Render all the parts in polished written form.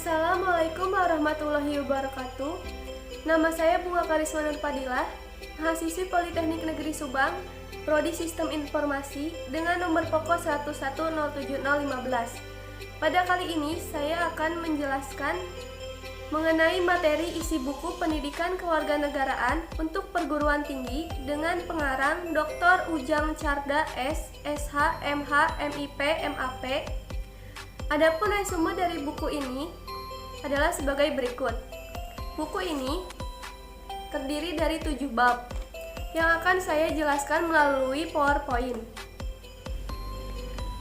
Assalamualaikum warahmatullahi wabarakatuh. Nama saya Bunga Karisma Nurfadilah, mahasiswi Politeknik Negeri Subang, Prodi Sistem Informasi dengan nomor pokok 1107015. Pada kali ini saya akan menjelaskan mengenai materi isi buku Pendidikan Kewarganegaraan untuk Perguruan Tinggi dengan pengarang Dr. Ujang Carda S, SH, MH, MIP, MAP. Adapun resume dari buku ini adalah sebagai berikut. Buku ini terdiri dari 7 bab yang akan saya jelaskan melalui PowerPoint.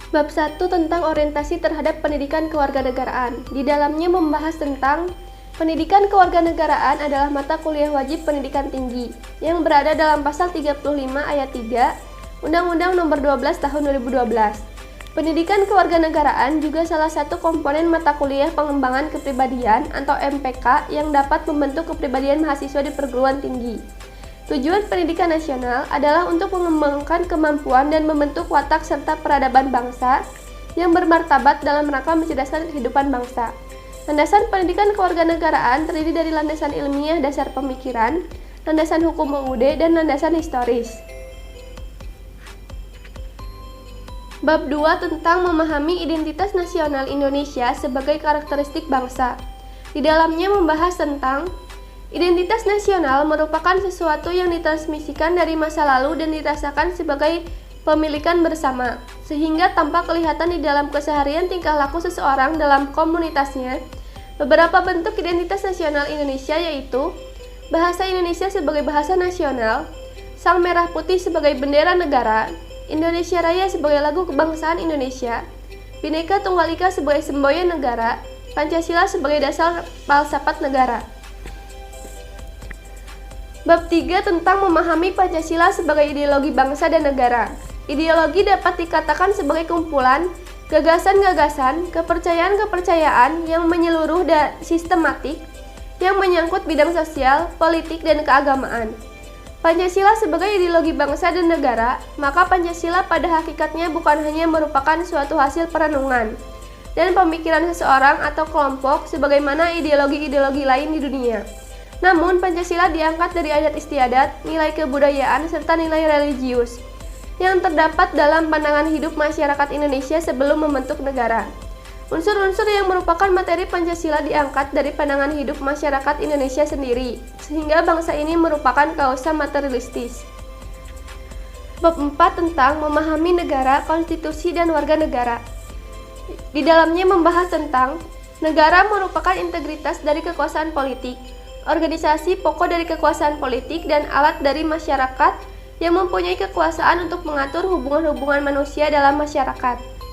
Bab 1 tentang orientasi terhadap pendidikan kewarganegaraan. Di dalamnya membahas tentang pendidikan kewarganegaraan adalah mata kuliah wajib pendidikan tinggi yang berada dalam pasal 35 ayat 3 Undang-Undang Nomor 12 Tahun 2012. Pendidikan kewarganegaraan juga salah satu komponen mata kuliah pengembangan kepribadian atau MPK yang dapat membentuk kepribadian mahasiswa di perguruan tinggi. Tujuan pendidikan nasional adalah untuk mengembangkan kemampuan dan membentuk watak serta peradaban bangsa yang bermartabat dalam rangka mencerdaskan kehidupan bangsa. Landasan pendidikan kewarganegaraan terdiri dari landasan ilmiah dasar pemikiran, landasan hukum UUD, dan landasan historis. Bab 2 tentang memahami identitas nasional Indonesia sebagai karakteristik bangsa. Di dalamnya membahas tentang identitas nasional merupakan sesuatu yang ditransmisikan dari masa lalu dan dirasakan sebagai pemilikan bersama, sehingga tampak kelihatan di dalam keseharian tingkah laku seseorang dalam komunitasnya. Beberapa bentuk identitas nasional Indonesia yaitu bahasa Indonesia sebagai bahasa nasional, sang merah putih sebagai bendera negara, Indonesia Raya sebagai lagu kebangsaan Indonesia, Bhinneka Tunggal Ika sebagai semboyan negara, Pancasila sebagai dasar falsafat negara. Bab 3 tentang memahami Pancasila sebagai ideologi bangsa dan negara. Ideologi dapat dikatakan sebagai kumpulan gagasan-gagasan, kepercayaan-kepercayaan yang menyeluruh dan sistematik yang menyangkut bidang sosial, politik, dan keagamaan. Pancasila sebagai ideologi bangsa dan negara, maka Pancasila pada hakikatnya bukan hanya merupakan suatu hasil perenungan dan pemikiran seseorang atau kelompok sebagaimana ideologi-ideologi lain di dunia. Namun, Pancasila diangkat dari adat istiadat, nilai kebudayaan, serta nilai religius yang terdapat dalam pandangan hidup masyarakat Indonesia sebelum membentuk negara. Unsur-unsur yang merupakan materi Pancasila diangkat dari pandangan hidup masyarakat Indonesia sendiri, sehingga bangsa ini merupakan kausa materialistis. Bab 4 tentang memahami negara, konstitusi, dan warga negara. Di dalamnya membahas tentang negara merupakan integritas dari kekuasaan politik, organisasi pokok dari kekuasaan politik, dan alat dari masyarakat yang mempunyai kekuasaan untuk mengatur hubungan-hubungan manusia dalam masyarakat.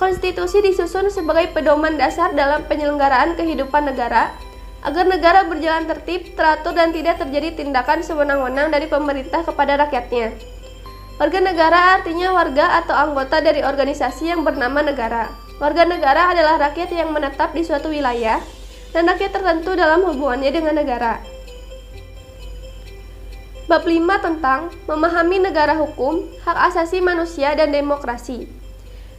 Konstitusi disusun sebagai pedoman dasar dalam penyelenggaraan kehidupan negara, agar negara berjalan tertib, teratur, dan tidak terjadi tindakan sewenang-wenang dari pemerintah kepada rakyatnya. Warga negara artinya warga atau anggota dari organisasi yang bernama negara. Warga negara adalah rakyat yang menetap di suatu wilayah dan rakyat tertentu dalam hubungannya dengan negara. Bab 5 tentang memahami negara hukum, hak asasi manusia, dan demokrasi.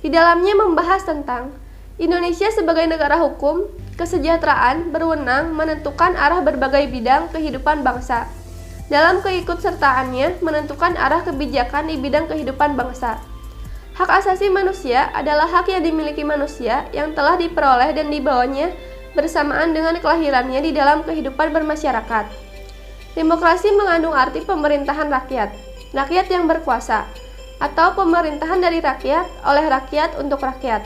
Di dalamnya membahas tentang Indonesia sebagai negara hukum, kesejahteraan, berwenang menentukan arah berbagai bidang kehidupan bangsa. Dalam keikutsertaannya menentukan arah kebijakan di bidang kehidupan bangsa. Hak asasi manusia adalah hak yang dimiliki manusia yang telah diperoleh dan dibawanya bersamaan dengan kelahirannya di dalam kehidupan bermasyarakat. Demokrasi mengandung arti pemerintahan rakyat, rakyat yang berkuasa, atau pemerintahan dari rakyat, oleh rakyat, untuk rakyat.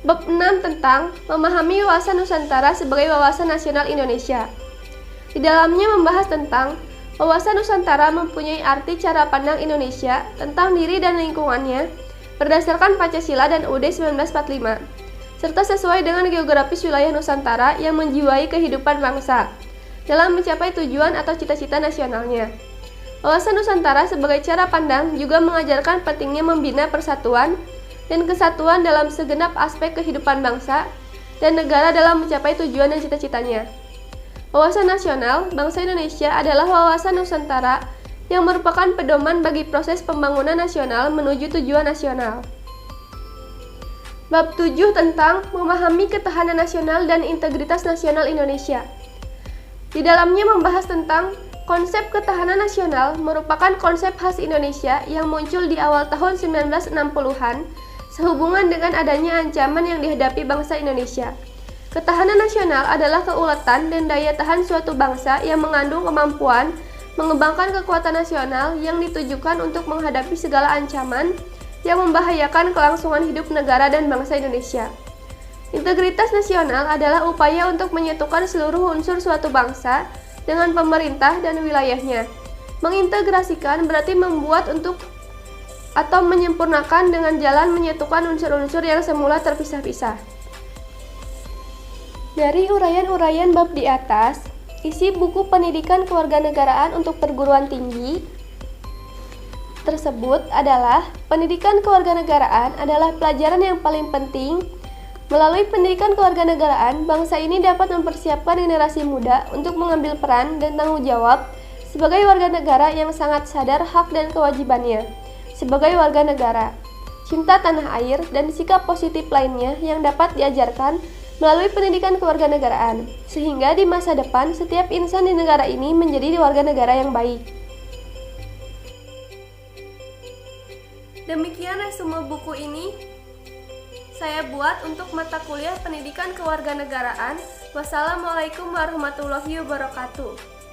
Bab 6 tentang memahami wawasan Nusantara sebagai wawasan nasional Indonesia. Di dalamnya membahas tentang wawasan Nusantara mempunyai arti cara pandang Indonesia tentang diri dan lingkungannya berdasarkan Pancasila dan UUD 1945, serta sesuai dengan geografis wilayah Nusantara yang menjiwai kehidupan bangsa dalam mencapai tujuan atau cita-cita nasionalnya. Wawasan Nusantara sebagai cara pandang juga mengajarkan pentingnya membina persatuan dan kesatuan dalam segenap aspek kehidupan bangsa dan negara dalam mencapai tujuan dan cita-citanya. Wawasan nasional bangsa Indonesia adalah wawasan Nusantara yang merupakan pedoman bagi proses pembangunan nasional menuju tujuan nasional. Bab 7 tentang memahami ketahanan nasional dan integritas nasional Indonesia. Di dalamnya membahas tentang konsep ketahanan nasional merupakan konsep khas Indonesia yang muncul di awal tahun 1960-an sehubungan dengan adanya ancaman yang dihadapi bangsa Indonesia. Ketahanan nasional adalah keuletan dan daya tahan suatu bangsa yang mengandung kemampuan mengembangkan kekuatan nasional yang ditujukan untuk menghadapi segala ancaman yang membahayakan kelangsungan hidup negara dan bangsa Indonesia. Integritas nasional adalah upaya untuk menyatukan seluruh unsur suatu bangsa dengan pemerintah dan wilayahnya. Mengintegrasikan berarti membuat untuk atau menyempurnakan dengan jalan menyatukan unsur-unsur yang semula terpisah-pisah. Dari uraian-uraian bab di atas, isi buku Pendidikan Kewarganegaraan untuk Perguruan Tinggi tersebut adalah pendidikan kewarganegaraan adalah pelajaran yang paling penting. Melalui pendidikan kewarganegaraan, bangsa ini dapat mempersiapkan generasi muda untuk mengambil peran dan tanggung jawab sebagai warga negara yang sangat sadar hak dan kewajibannya sebagai warga negara, cinta tanah air, dan sikap positif lainnya yang dapat diajarkan melalui pendidikan kewarganegaraan, sehingga di masa depan setiap insan di negara ini menjadi warga negara yang baik. Demikian resume buku ini saya buat untuk mata kuliah Pendidikan Kewarganegaraan. Wassalamualaikum warahmatullahi wabarakatuh.